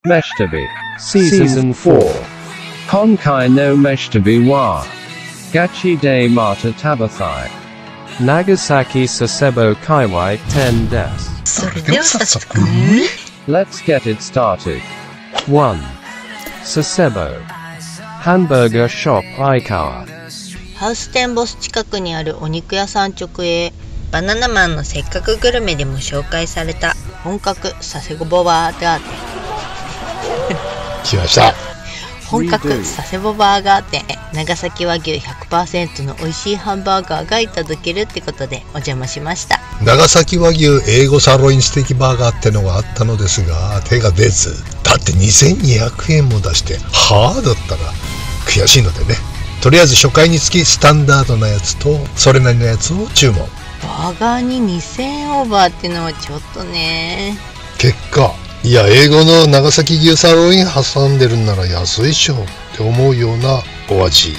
Meshtabi Season 4 Konkai no Meshtabi wa Gachi de Mata Tabathai Nagasaki Sasebo Kaiwai 10 des. それでは早速 Let's get it started. 1. Sasebo Hamburger Shop Aikawa ハウステンボス近くにあるお肉屋さん直営バナナマンのせっかくグルメでも紹介された本格佐世保バーガー店来ました。本格佐世保バーガー店長崎和牛 100% の美味しいハンバーガーがいただけるってことでお邪魔しました。長崎和牛英語サーロインステーキバーガーってのがあったのですが手が出ず、だって2200円も出してはぁだったら悔しいのでね、とりあえず初回につきスタンダードなやつとそれなりのやつを注文。バーガーに2000円オーバーってのはちょっとね。結果いや英語の長崎牛サーロイン挟んでるんなら安いっしょって思うようなお味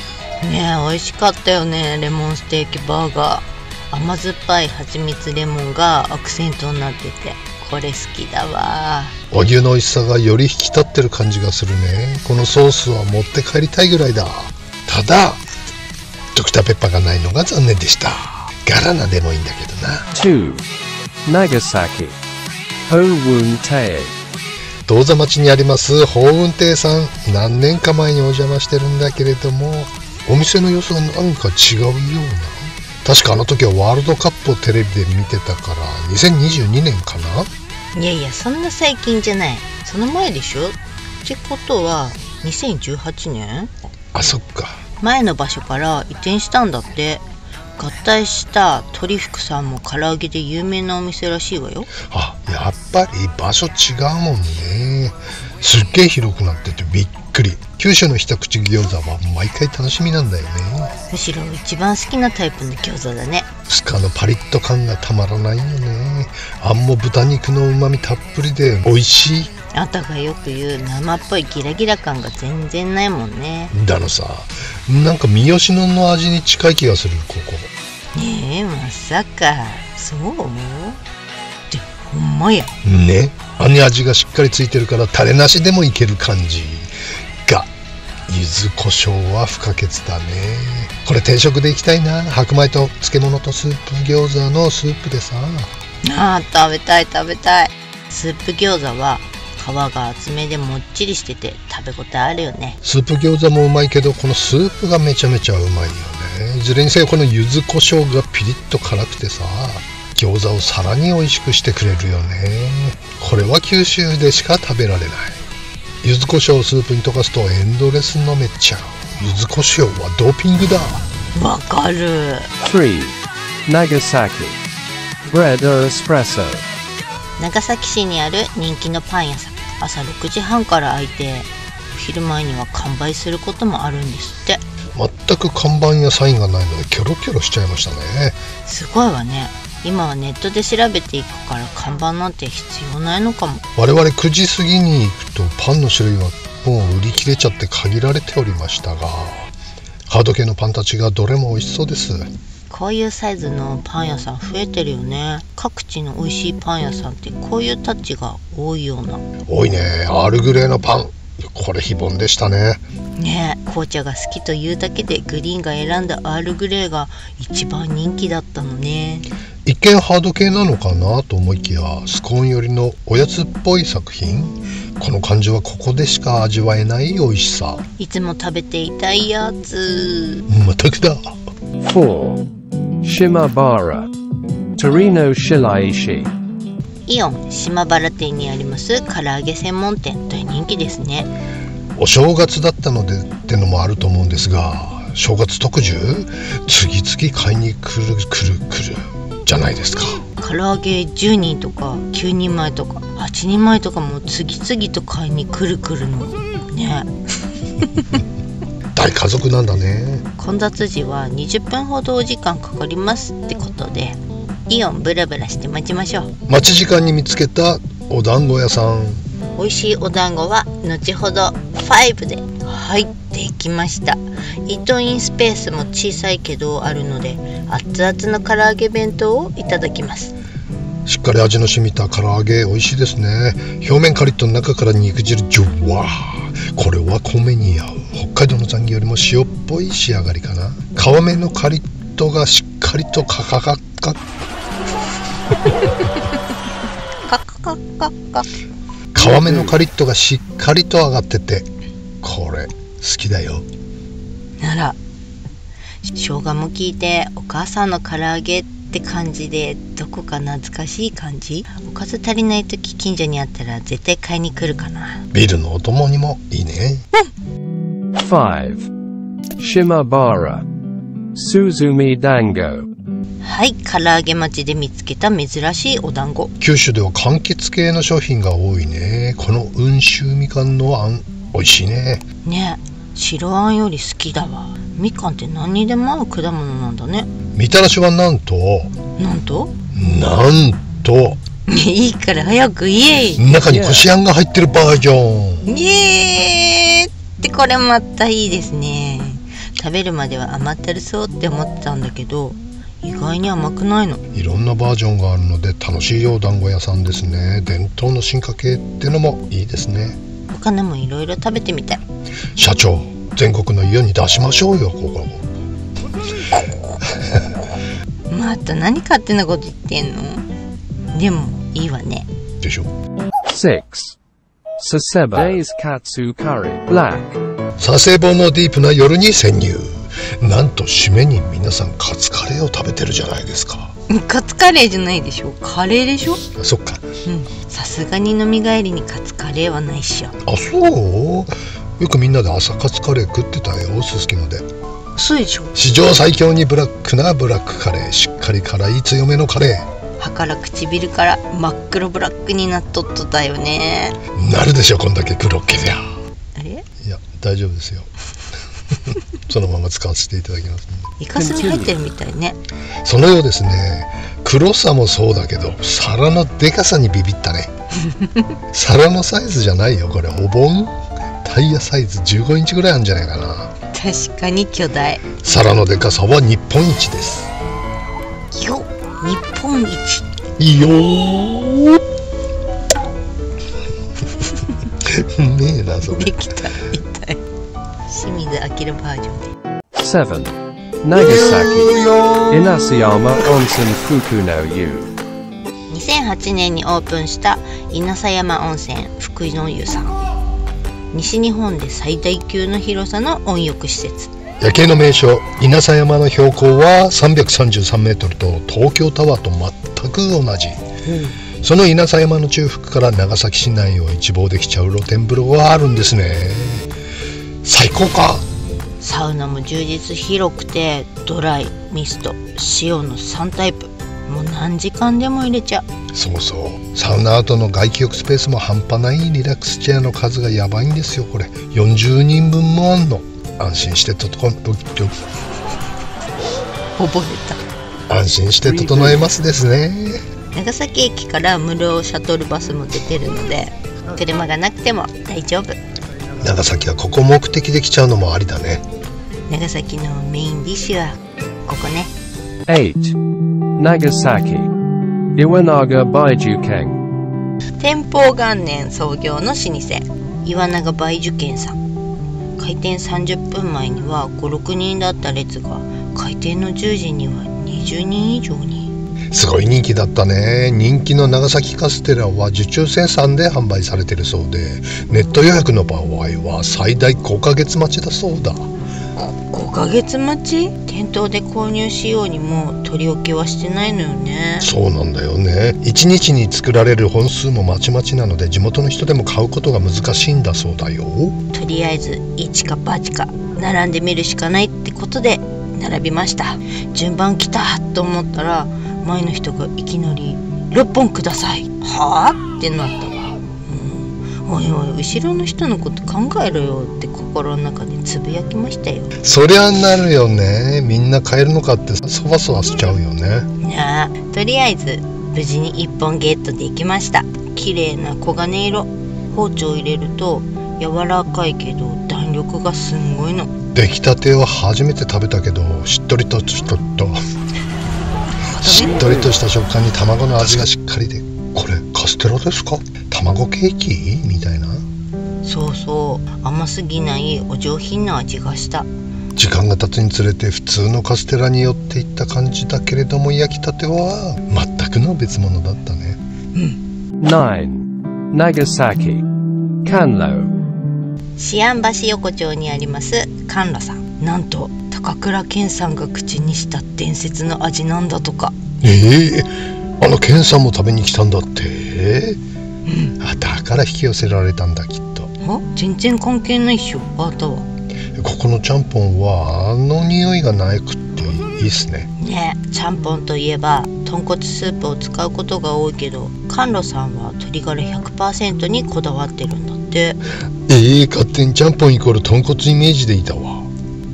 ねえ美味しかったよね。レモンステーキバーガー甘酸っぱい蜂蜜レモンがアクセントになっててこれ好きだわ。和牛の美味しさがより引き立ってる感じがするね。このソースは持って帰りたいぐらいだ。ただドクターペッパーがないのが残念でした。ガラナでもいいんだけどな。 2. Nagasaki Howun Tae 銅座町にあります宝雲亭さん、何年か前にお邪魔してるんだけれどもお店の様子がなんか違うような。確かあの時はワールドカップをテレビで見てたから2022年かな。いやいやそんな最近じゃない。その前でしょ。ってことは2018年。あ、そっか。前の場所から移転したんだって。合体した鳥福さんも唐揚げで有名なお店らしいわよ。あ、やっぱり場所違うもんね。すっげえ広くなっててびっくり。九州の一口餃子は毎回楽しみなんだよね。むしろ一番好きなタイプの餃子だね。スカのパリッと感がたまらないよね。あんも豚肉の旨味たっぷりで美味しい。あんたがよく言う生っぽいギラギラ感が全然ないもんね。だのさ、なんか三好野の味に近い気がするここ。ねえまさかそうってほんまやね。あんに味がしっかりついてるからタレなしでもいける感じが、柚子胡椒は不可欠だね。これ定食でいきたいな。白米と漬物とスープ餃子のスープでさ。あー食べたい食べたい。スープ餃子は皮が厚めでもっちりしてて食べ応えあるよね。スープ餃子もうまいけどこのスープがめちゃめちゃうまいよね。いずれにせよこの柚子胡椒がピリッと辛くてさ、餃子をさらに美味しくしてくれるよね。これは九州でしか食べられない。柚子胡椒をスープに溶かすとエンドレス飲めちゃう。柚子胡椒はドーピングだ。わかる。 3. Nagasaki Bread or Espresso 長崎市にある人気のパン屋さん。朝6時半から開いてお昼前には完売することもあるんですって。全く看板やサインがないのでキョロキョロしちゃいましたね。すごいわね。今はネットで調べていくから看板なんて必要ないのかも。我々9時過ぎに行くとパンの種類はもう売り切れちゃって限られておりましたが、ハード系のパンたちがどれも美味しそうです。こういうサイズのパン屋さん増えてるよね。各地の美味しいパン屋さんってこういうタッチが多いような。多いね。アールグレーのパン、これ非凡でしたね。ねえ紅茶が好きというだけでグリーンが選んだアールグレーが一番人気だったのね。一見ハード系なのかなと思いきやスコーン寄りのおやつっぽい作品。この感じはここでしか味わえない美味しさ。いつも食べていたいやつ。まったくだ。 4. Shimabara Torino Shiraishi イオン島原店にあります唐揚げ専門店。大人気ですね。お正月だったのでってのもあると思うんですが、正月特需次々買いに来るじゃないですか。唐揚げ10人とか9人前とか8人前とかも次々と買いに来るのね。大家族なんだね。混雑時は20分ほどお時間かかりますってことでイオンブラブラして待ちましょう。待ち時間に見つけたお団子屋さん。美味しいお団子は後ほど5で入ってきました。イートインスペースも小さいけどあるので熱々の唐揚げ弁当をいただきます。しっかり味の染みた唐揚げ美味しいですね。表面カリッと中から肉汁ジュワー。これは米に合う。北海道のザンギよりも塩っぽい仕上がりかな。皮目のカリッとがしっかりとカカカカ皮目のカリッとがしっかりと揚がってて、これ好きだよ。なら生姜も効いてお母さんの唐揚げって感じで、どこか懐かしい感じ。おかず足りない時近所にあったら絶対買いに来るかな。ビールのお供にもいいね。5. Shimabara Suzumi Dango。 はい、唐揚げ町で見つけた珍しいお団子。九州では柑橘系の商品が多いね。この温州みかんのあん美味しいね。ねえ、白あんより好きだわ。みかんって何にでも合う果物なんだね。みたらしはなんといいから早く言え。中にこしあんが入ってるバージョン。イエーってこれまたいいですね。食べるまでは甘ったるそうって思ってたんだけど、意外に甘くないの。いろんなバージョンがあるので楽しいお団子屋さんですね。伝統の進化系ってのもいいですね。お金もいろいろ食べてみたい。社長、全国の家に出しましょうよ、ここ。また何勝手なこと言ってんの。でもいいわね。でしょ。6. Sasebo Days Katsu Curry Black。 佐世保のディープな夜に潜入。なんと締めに皆さんカツカレーを食べてるじゃないですか。カツカレーじゃないでしょ、カレーでしょ。あ、そっか。さすがに飲み帰りにカツカレーはないっしょ。あ、そう。よくみんなで朝カツカレー食ってたよ、すすきので。そうでしょ。史上最強にブラックなブラックカレー。しっかり辛い強めのカレー。歯から唇から真っ黒ブラックになっとっとだよね。なるでしょ、こんだけ黒っけりゃ。あれ、いや大丈夫ですよ。そのまま使わせていただきます、ね。イカスミ入ってるみたいね。そのようですね。黒さもそうだけど皿のでかさにビビったね。皿のサイズじゃないよ、これお盆。タイヤサイズ15インチぐらいあるんじゃないかな。確かに巨大。皿のでかさは日本一です。よ、日本一。いいよー。うめえなそれ。できたみたい。清水明バージョンで。7. Nagasaki Inasayama Onsen Fuku no Yu。 2008年にオープンした稲佐山温泉福井の湯さん。西日本で最大級の広さの温浴施設。夜景の名所稲佐山の標高は333メートルと東京タワーと全く同じ。その稲佐山の中腹から長崎市内を一望できちゃう露天風呂があるんですね。最高か。サウナも充実広くて、ドライ、ミスト、塩の3タイプ。もう何時間でも入れちゃう。そうそう。サウナ後の外気浴スペースも半端ないリラックスチェアの数がやばいんですよ。これ40人分もあんの。安心して整えますですね。長崎駅から無料シャトルバスも出てるので、車がなくても大丈夫。長崎はここ目的で来ちゃうのもありだね。長崎のメインディッシュはここね。8. Nagasaki Iwanaga Baijuken。 天保元年創業の老舗岩永梅樹軒さん。開店30分前には 5,6 人だった列が開店の10時には20人以上に。すごい人気だったね。人気の長崎カステラは受注生産で販売されてるそうで、ネット予約の場合は最大5ヶ月待ちだそうだ。5ヶ月待ち？店頭で購入しようにも取り置きはしてないのよね。そうなんだよね。1日に作られる本数もまちまちなので、地元の人でも買うことが難しいんだそうだよ。とりあえず一か八か並んでみるしかないってことで並びました。順番来たと思ったら、前の人がいきなり6本ください。はぁってなったわ。おいおい、後ろの人のこと考えろよって心の中でつぶやきましたよ。そりゃなるよね。みんな買えるのかってそわそわしちゃうよね。とりあえず無事に1本ゲットできました。綺麗な黄金色。包丁入れると柔らかいけど弾力がすんごいの。出来たては初めて食べたけど、しっとりとした食感に卵の味がしっかかりで、これカステラですか？卵ケーキみたいな。そうそう、甘すぎないお上品な味がした。時間が経つにつれて普通のカステラに寄っていった感じだけれども、焼きたては全くの別物だったね。9. Nagasaki. Kanlo. 思案橋横丁にあります甘露さん、なんと高倉健さんが口にした伝説の味なんだとか。あの健さんも食べに来たんだって。だから引き寄せられたんだきっと。全然関係ないっしょ、あーたは。ここのちゃんぽんはあの匂いがなくっていいっすね。ねえ、ちゃんぽんといえば豚骨スープを使うことが多いけど、甘露さんは鶏ガラ 100% にこだわってるんだって。勝手にちゃんぽんイコール豚骨イメージでいたわ。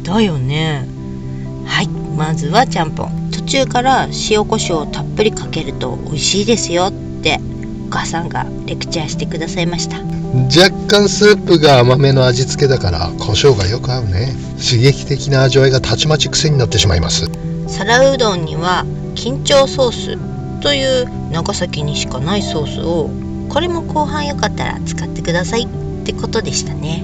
だよね。はい、まずはちゃんぽん。途中から塩コショウをたっぷりかけると美味しいですよってお母さんがレクチャーしてくださいました。若干スープが甘めの味付けだから胡椒がよく合うね。刺激的な味わいがたちまち癖になってしまいます。皿うどんには緊張ソースという長崎にしかないソースを、これも後半よかったら使ってくださいってことでしたね。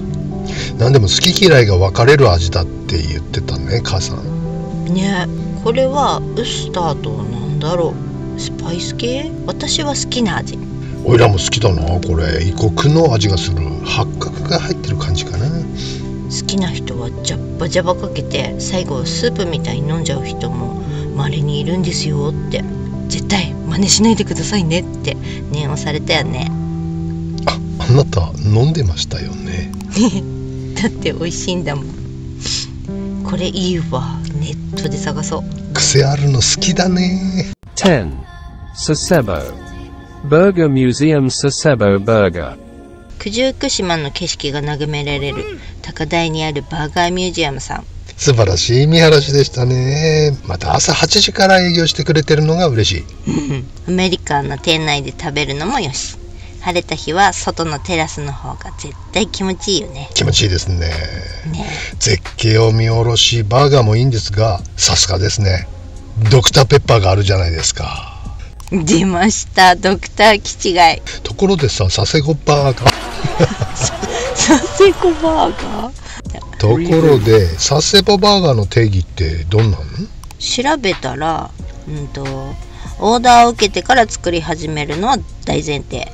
何でも好き嫌いが分かれる味だって言ってたね、母さんね。これはウスターとなんだろう、スパイス系？私は好きな味。おいらも好きだな。これ異国の味がする。八角が入ってる感じかな。好きな人はジャッバジャバかけて最後スープみたいに飲んじゃう人も稀にいるんですよって。絶対真似しないでくださいねって念をされたよね。あなた飲んでましたよね。だって美味しいんだもん。これいいわ、ネットで探そう。癖あるの好きだね。10. Sasebo. Burger Museum Sasebo Burger. 九十九島の景色が眺められる高台にあるバーガーミュージアムさん。素晴らしい見晴らしでしたね。また朝8時から営業してくれてるのが嬉しい。アメリカンな店内で食べるのもよし、晴れた日は外のテラスの方が絶対気持ちいいよね。気持ちいいですね。絶景を見下ろしバーガーもいいんですが、さすがですね、ドクターペッパーがあるじゃないですか。出ました、ドクターキ違い。ところでさ、佐世保バーガー佐世保バーガーところで佐世保バーガーの定義ってどんなの？調べたら、オーダーを受けてから作り始めるのは大前提。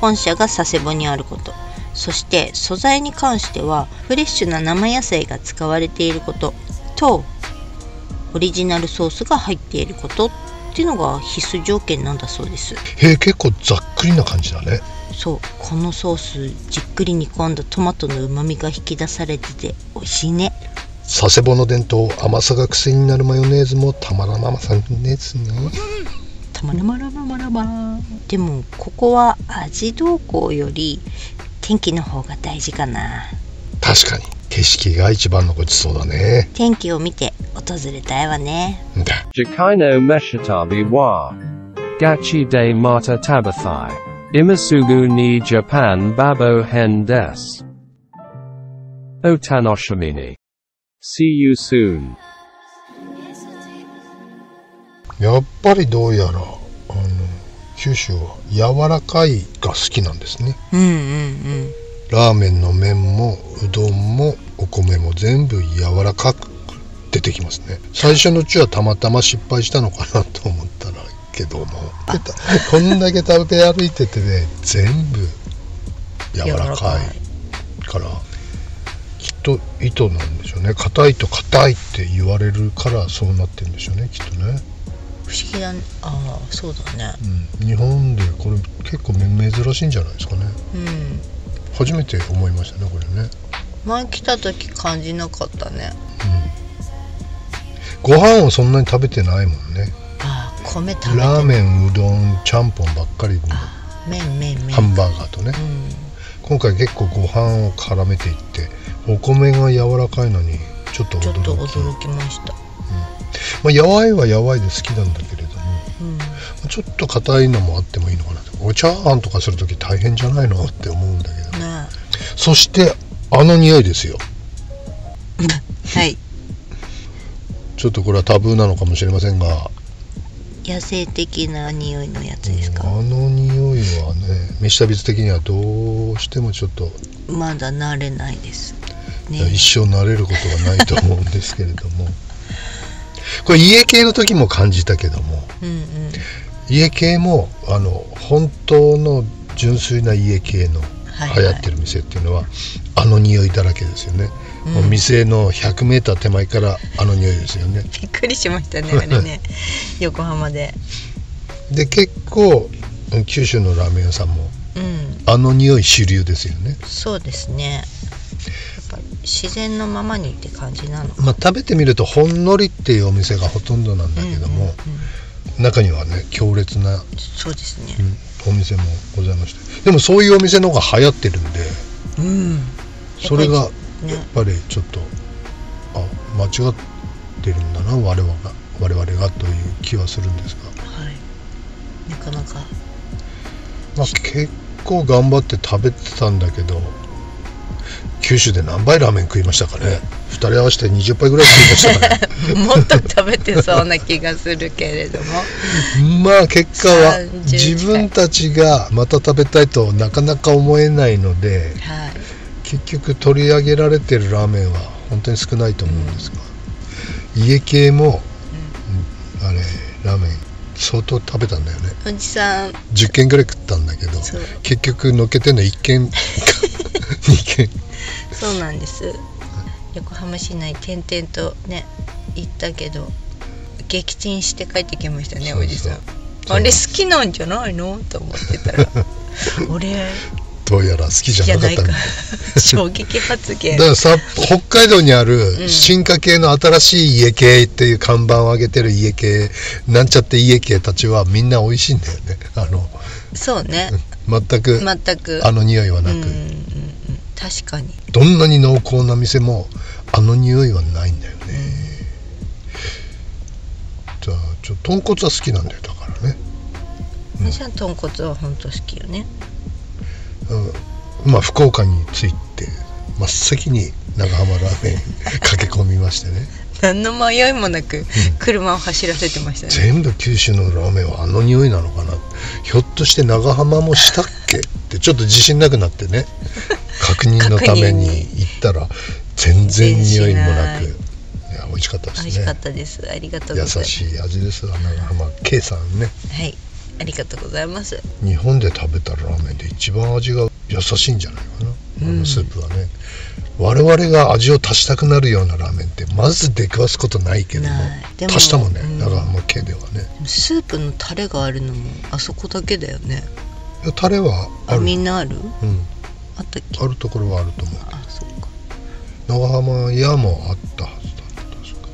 本社が佐世保にあること、そして素材に関してはフレッシュな生野菜が使われていることと、オリジナルソースが入っていることっていうのが必須条件なんだそうです。結構ざっくりな感じだね。そう、このソースじっくり煮込んだトマトの旨味が引き出されてて美味しいね。佐世保の伝統、甘さが癖になるマヨネーズもたまらまさんですね。たまらまらまらまら。でもここは味どうこうより天気の方が大事かな。確かに景色が一番のごちそうだね。天気を見て訪れたいわね。Jakaino Meshitabi wa Gachi de Mata Tabathai. Imasugu ni Japan Babo Hen des. Otanoshimini. See you soon. やっぱりどうやら九州は柔らかいが好きなんですね。ラーメンの麺もうどんもお米も全部柔らかく出てきますね。最初のうちはたまたま失敗したのかなと思ったらけども、こんだけ食べ歩いててね、全部柔らかいからきっと糸なんでしょうね。硬いと硬いって言われるからそうなってるんでしょうね、きっとね。不思議だね。ああ、そうだね。日本でこれ結構珍しいんじゃないですかね。初めて思いましたね、これね。前来た時感じなかったね。ご飯をそんなに食べてないもんね。米食べてラーメン、うどん、ちゃんぽんばっかりで、麺ハンバーガーとね、今回結構ご飯を絡めていって、お米が柔らかいのにちょっと驚きました。やわいはやわいで好きなんだけれども、ちょっと硬いのもあってもいいのかなと。おチャーハンとかするとき大変じゃないのって思うんだけど、そしてあの匂いですよ。はい。ちょっとこれはタブーなのかもしれませんが、野生的な匂いのやつですか？あの匂いはね、メシタビズ的にはどうしてもちょっとまだ慣れないですね。一生慣れることはないと思うんですけれどもこれ家系の時も感じたけども、家系も本当の純粋な家系の流行ってる店っていうのは、あの匂いだらけですよね。もう店の 100m 手前からあの匂いですよね。びっくりしましたねあれね横浜で。で結構九州のラーメン屋さんも、あの匂い主流ですよね。そうですね。やっぱ自然のままにって感じなの。食べてみるとほんのりっていうお店がほとんどなんだけども、中にはね強烈なそうですね、お店もございまして、でもそういうお店の方が流行ってるんで、それがやっぱりちょっと間違ってるんだな我々がという気はするんですが、なかなか、結構頑張って食べてたんだけど、九州で何杯ラーメン食いましたかね。2人合わせて20杯ぐらい食いましたかねもっと食べてそうな気がするけれども結果は自分たちがまた食べたいとなかなか思えないので、結局取り上げられてるラーメンは本当に少ないと思うんですが、家系も、あれラーメン相当食べたんだよね。おじさん10軒ぐらい食ったんだけど、結局のっけてんの1軒か2軒。そうなんです。横浜市内転々とね行ったけど撃沈して帰ってきましたね。おじさんあれ好きなんじゃないのと思ってたら俺どうやら好きじゃなかったんだ衝撃発言だから北海道にある進化系の新しい家系っていう看板を上げてる家系なんちゃって家系たちはみんな美味しいんだよね。そうね、全くあの匂いはなく、確かにどんなに濃厚な店もあの匂いはないんだよね。じゃあ豚骨は好きなんだよ。だからね、私は豚骨は本当好きよね。福岡に着いて真っ先に長浜ラーメン駆け込みましてね何の迷いもなく車を走らせてましたね。全部九州のラーメンはあの匂いなのかな、ひょっとして長浜もしたっけってちょっと自信なくなってね確認のために行ったら全然匂いもなく、いや美味しかったですね。美味しかったです。ありがとうございます。優しい味ですわ。長浜 K さんね。はい、ありがとうございます。日本で食べたラーメンで一番味が優しいんじゃないかな、スープはね。我々が味を足したくなるようなラーメンってまず出くわすことないけども、足したもんね、長浜系ではね。スープのタレがあるのもあそこだけだよね。タレはある。みんなある？あったっけ？あるところはあると思う。そうか。長浜屋もあったはずだった確か。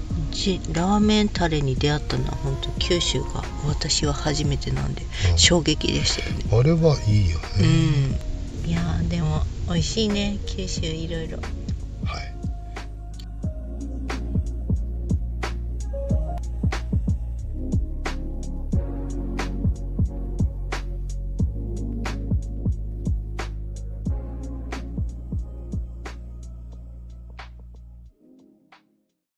ラーメンタレに出会ったのは本当九州が私は初めてなんで衝撃でしたよね。あれはいいよね。いやでも美味しいね、九州いろいろ。